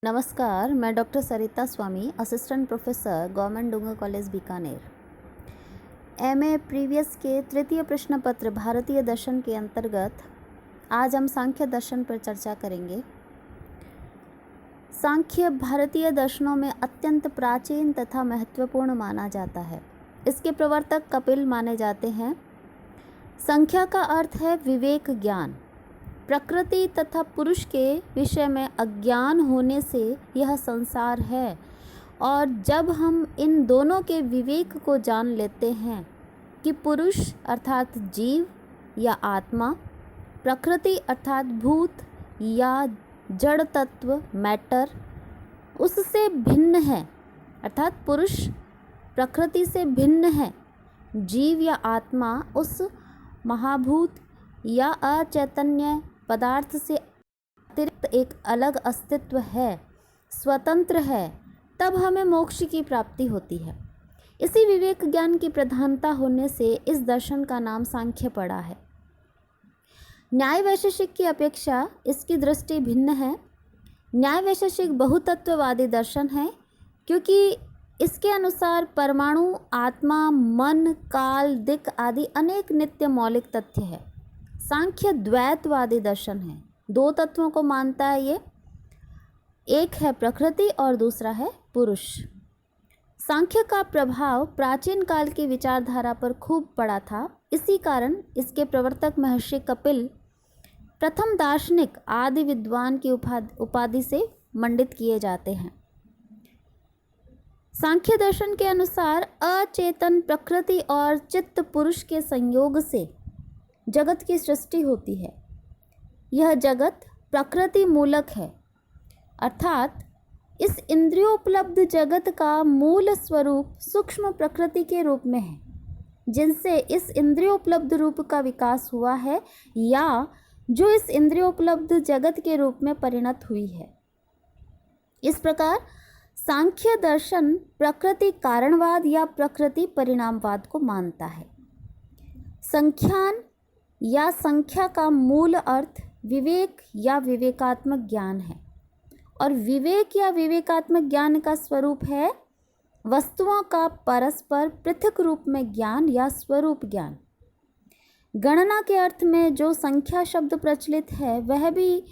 नमस्कार, मैं डॉक्टर सरिता स्वामी, assistant professor, government डूंगर college Bikaner. MA previous के तृतीय प्रश्न पत्र भारतीय दर्शन के अंतर्गत आज हम सांख्य दर्शन पर चर्चा करेंगे। सांख्य भारतीय दर्शनों में अत्यंत प्राचीन तथा महत्वपूर्ण माना जाता है। इसके प्रवर्तक कपिल माने जाते हैं। संख्या का अर्थ है विवेक ज्ञान। प्रकृति तथा पुरुष के विषय में अज्ञान होने से यह संसार है, और जब हम इन दोनों के विवेक को जान लेते हैं कि पुरुष अर्थात जीव या आत्मा, प्रकृति अर्थात भूत या जड़ तत्व मैटर उससे भिन्न है, अर्थात पुरुष प्रकृति से भिन्न है, जीव या आत्मा उस महाभूत या अचैतन्य पदार्थ से अतिरिक्त एक अलग अस्तित्व है, स्वतंत्र है, तब हमें मोक्ष की प्राप्ति होती है। इसी विवेक ज्ञान की प्रधानता होने से इस दर्शन का नाम सांख्य पड़ा है। न्याय वैशेषिक की अपेक्षा इसकी दृष्टि भिन्न है। न्याय वैशेषिक बहुतत्ववादी दर्शन है, क्योंकि इसके अनुसार परमाणु, आत्मा, मन, काल, दिक् आदि अनेक नित्य मौलिक तथ्य है। सांख्य द्वैतवादी दर्शन है, दो तत्वों को मानता है ये, एक है प्रकृति और दूसरा है पुरुष। सांख्य का प्रभाव प्राचीन काल की विचारधारा पर खूब पड़ा था। इसी कारण इसके प्रवर्तक महर्षि कपिल प्रथम दार्शनिक आदि विद्वान की उपाधि से मंडित किए जाते हैं। सांख्य दर्शन के अनुसार अचेतन प्रकृति और चित्त पुरुष के संयोग से जगत की सृष्टि होती है। यह जगत प्रकृति मूलक है, अर्थात इस इंद्रियोपलब्ध जगत का मूल स्वरूप सूक्ष्म प्रकृति के रूप में है, जिनसे इस इंद्रियोपलब्ध रूप का विकास हुआ है या जो इस इंद्रियोपलब्ध जगत के रूप में परिणत हुई है। इस प्रकार सांख्य दर्शन प्रकृति कारणवाद या प्रकृति परिणामवाद को मानता है। संख्यान या संख्या का मूल अर्थ विवेक या विवेकात्मक ज्ञान है, और विवेक या विवेकात्मक ज्ञान का स्वरूप है वस्तुओं का परस्पर पृथक रूप में ज्ञान या स्वरूप ज्ञान। गणना के अर्थ में जो संख्या शब्द प्रचलित है, वह भी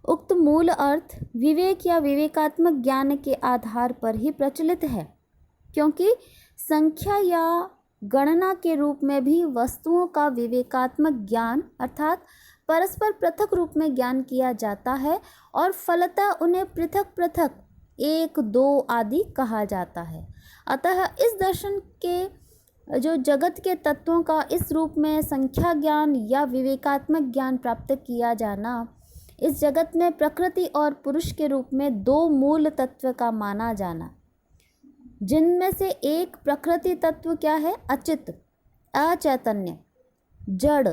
उक्त मूल अर्थ विवेक या विवेकात्मक ज्ञान के आधार पर ही प्रचलित है, क्योंकि संख्या या गणना के रूप में भी वस्तुओं का विवेकात्मक ज्ञान अर्थात परस्पर पृथक रूप में ज्ञान किया जाता है, और फलतः उन्हें पृथक पृथक एक, दो आदि कहा जाता है। अतः इस दर्शन के जो जगत के तत्वों का इस रूप में संख्या ज्ञान या विवेकात्मक ज्ञान प्राप्त किया जाना, इस जगत में प्रकृति और पुरुष के रूप में दो मूल तत्व का माना जाना, जिनमें से एक प्रकृति तत्व क्या है, अचित, अचैतन्य, जड़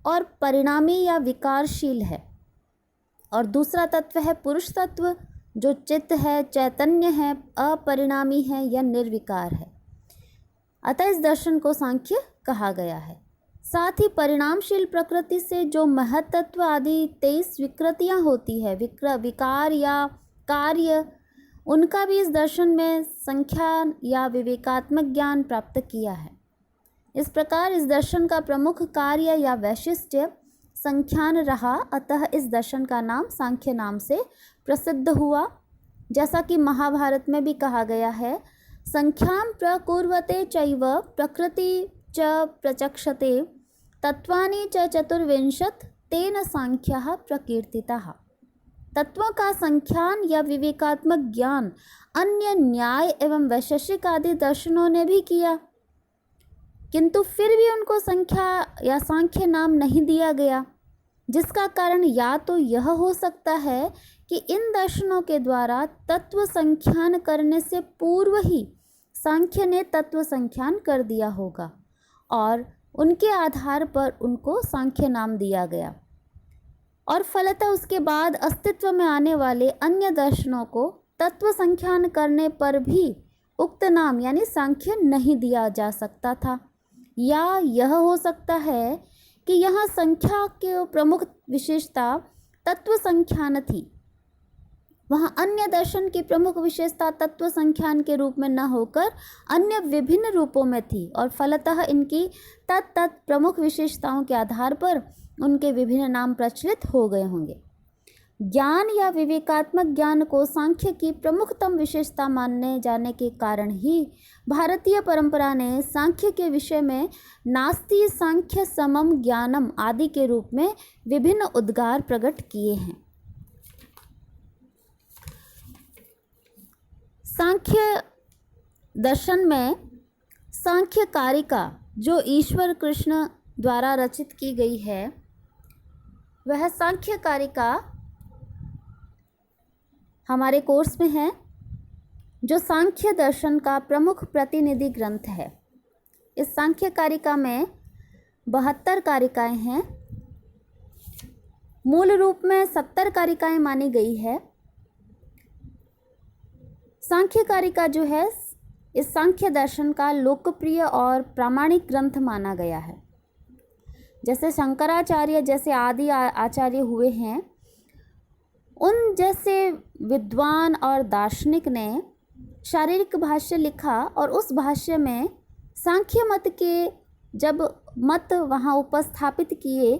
और परिणामी या विकारशील है, और दूसरा तत्व है पुरुष तत्व, जो चित्त है, चैतन्य है, अपरिणामी है या निर्विकार है। अतः इस दर्शन को सांख्य कहा गया है। साथ ही परिणामशील प्रकृति से जो महत्त्व आदि 23 विकृतियाँ होती है, विकार या कार्य, उनका भी इस दर्शन में संख्या या विवेकात्मक ज्ञान प्राप्त किया है। इस प्रकार इस दर्शन का प्रमुख कार्य या वैशिष्ट्य संख्यान रहा, अतः इस दर्शन का नाम सांख्य नाम से प्रसिद्ध हुआ। जैसा कि महाभारत में भी कहा गया है, संख्याम प्रकुर्वते चैव प्रकृति च प्रचक्षते तत्वानि च चतुर्विंशत् तेन सांख्यः प्रकीर्तितः। तत्वों का संख्यान या विवेकात्मक ज्ञान अन्य न्याय एवं वैशेषिक आदि दर्शनों ने भी किया, किंतु फिर भी उनको संख्या या सांख्य नाम नहीं दिया गया, जिसका कारण या तो यह हो सकता है कि इन दर्शनों के द्वारा तत्व संख्यान करने से पूर्व ही सांख्य ने तत्व संख्यान कर दिया होगा, और उनके आधार पर उनको सांख्य नाम दिया गया, और फलतः उसके बाद अस्तित्व में आने वाले अन्य दर्शनों को तत्व संख्यान करने पर भी उक्त नाम यानी सांख्य नहीं दिया जा सकता था। या यह हो सकता है कि यहाँ संख्या के प्रमुख विशेषता तत्व संख्यान थी, वहाँ अन्य दर्शन की प्रमुख विशेषता तत्व संख्यान के रूप में न होकर अन्य विभिन्न रूपों में थी और फलतः इनकी तत्त प्रमुख विशेषताओं के आधार पर उनके विभिन्न नाम प्रचलित हो गए होंगे। ज्ञान या विवेकात्मक ज्ञान को सांख्य की प्रमुखतम विशेषता मानने जाने के कारण ही भारतीय परंपरा ने सांख्य के विषय में नास्ति सांख्य समम ज्ञानम आदि के रूप में विभिन्न उद्गार प्रकट किए हैं। सांख्य दर्शन में सांख्य कारिका जो ईश्वर कृष्ण द्वारा रचित की गई है, वह सांख्य कारिका हमारे कोर्स में है, जो सांख्य दर्शन का प्रमुख प्रतिनिधि ग्रंथ है। इस सांख्य कारिका में 72 कारिकाएं हैं। मूल रूप में 70 कारिकाएं मानी गई है। सांख्य कारिका जो है इस सांख्य दर्शन का लोकप्रिय और प्रामाणिक ग्रंथ माना गया है। जैसे शंकराचार्य जैसे आदि आचार्य हुए हैं, उन जैसे विद्वान और दार्शनिक ने शारीरिक भाष्य लिखा और उस भाष्य में सांख्य मत के जब मत वहाँ उपस्थापित किए,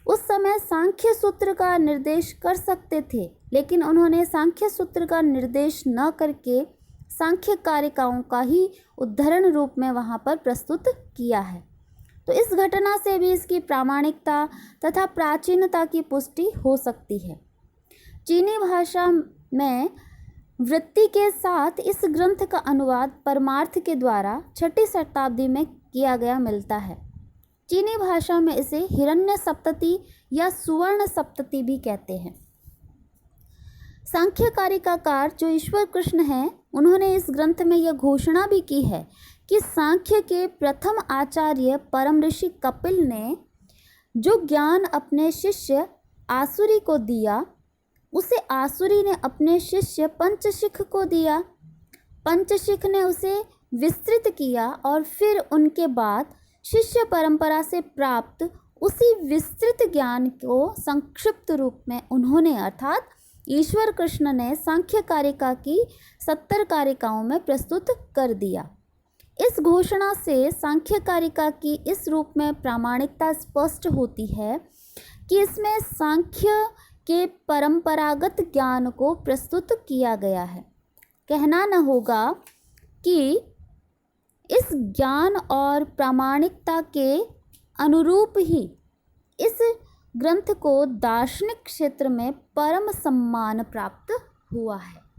उस समय सांख्य सूत्र का निर्देश कर सकते थे, लेकिन उन्होंने सांख्य सूत्र का निर्देश न करके सांख्य कारिकाओं का ही उद्धरण रूप में वहाँ पर प्रस्तुत किया है। तो इस घटना से भी इसकी प्रामाणिकता तथा प्राचीनता की पुष्टि हो सकती है। चीनी भाषा में वृत्ति के साथ इस ग्रंथ का अनुवाद परमार्थ के द्वारा 6ठी शताब्दी में किया गया मिलता है। चीनी भाषा में इसे हिरण्य सप्तति या सुवर्ण सप्तति भी कहते हैं। सांख्य कारिकाकार जो ईश्वर कृष्ण हैं, उन्होंने इस ग्रंथ में यह घोषणा भी की है कि सांख्य के प्रथम आचार्य परम ऋषि कपिल ने जो ज्ञान अपने शिष्य आसुरी को दिया, उसे आसुरी ने अपने शिष्य पंचशिख को दिया। पंचशिख ने उसे विस्तृत किया और फिर उनके बाद शिष्य परंपरा से प्राप्त उसी विस्तृत ज्ञान को संक्षिप्त रूप में उन्होंने अर्थात ईश्वर कृष्ण ने सांख्य कारिका की 70 कारिकाओं में प्रस्तुत कर दिया। इस घोषणा से सांख्य कारिका की इस रूप में प्रामाणिकता स्पष्ट होती है कि इसमें सांख्य के परंपरागत ज्ञान को प्रस्तुत किया गया है। कहना न होगा कि इस ज्ञान और प्रामाणिकता के अनुरूप ही इस ग्रंथ को दार्शनिक क्षेत्र में परम सम्मान प्राप्त हुआ है।